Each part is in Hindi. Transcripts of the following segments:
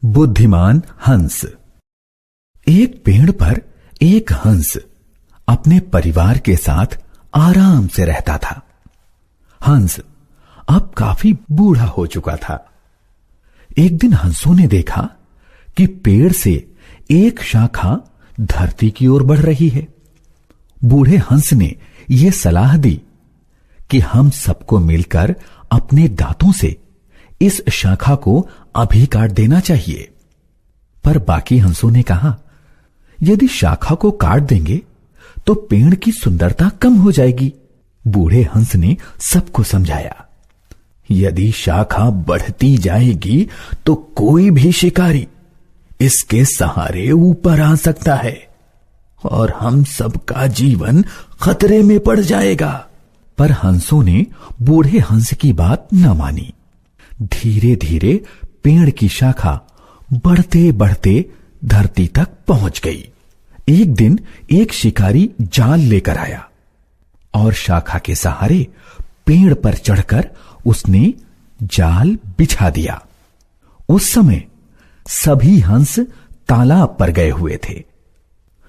बुद्धिमान हंस। एक पेड़ पर एक हंस अपने परिवार के साथ आराम से रहता था। हंस अब काफी बूढ़ा हो चुका था। एक दिन हंसों ने देखा कि पेड़ से एक शाखा धरती की ओर बढ़ रही है। बूढ़े हंस ने यह सलाह दी कि हम सबको मिलकर अपने दांतों से इस शाखा को अभी काट देना चाहिए। पर बाकी हंसों ने कहा, यदि शाखा को काट देंगे तो पेड़ की सुंदरता कम हो जाएगी। बूढ़े हंस ने सबको समझाया, यदि शाखा बढ़ती जाएगी तो कोई भी शिकारी इसके सहारे ऊपर आ सकता है और हम सबका जीवन खतरे में पड़ जाएगा। पर हंसों ने बूढ़े हंस की बात न मानी। धीरे धीरे पेड़ की शाखा बढ़ते बढ़ते धरती तक पहुंच गई। एक दिन एक शिकारी जाल लेकर आया और शाखा के सहारे पेड़ पर चढ़कर उसने जाल बिछा दिया। उस समय सभी हंस तालाब पर गए हुए थे।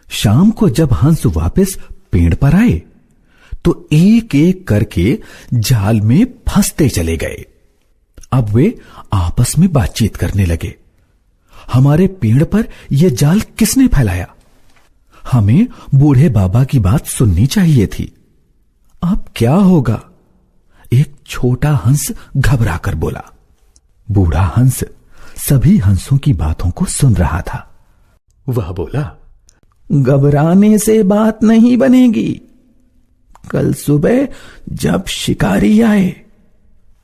शाम को जब हंस वापस पेड़ पर आए तो एक एक करके जाल में फंसते चले गए। अब वे आपस में बातचीत करने लगे, हमारे पेड़ पर यह जाल किसने फैलाया? हमें बूढ़े बाबा की बात सुननी चाहिए थी। अब क्या होगा? एक छोटा हंस घबरा कर बोला। बूढ़ा हंस सभी हंसों की बातों को सुन रहा था। वह बोला, घबराने से बात नहीं बनेगी। कल सुबह जब शिकारी आए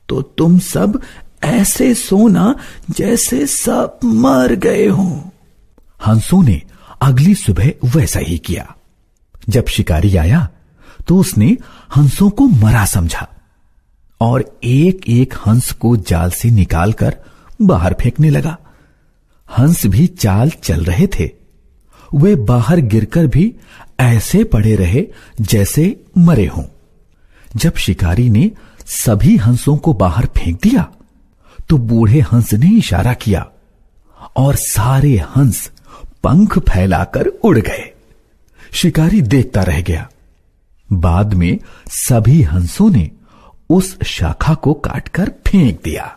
तो तुम सब ऐसे सोना जैसे सब मर गए हों। हंसों ने अगली सुबह वैसा ही किया। जब शिकारी आया तो उसने हंसों को मरा समझा और एक एक हंस को जाल से निकालकर बाहर फेंकने लगा। हंस भी चाल चल रहे थे। वे बाहर गिरकर भी ऐसे पड़े रहे जैसे मरे हों। जब शिकारी ने सभी हंसों को बाहर फेंक दिया तो बूढ़े हंस ने इशारा किया और सारे हंस पंख फैलाकर उड़ गए। शिकारी देखता रह गया। बाद में सभी हंसों ने उस शाखा को काटकर फेंक दिया।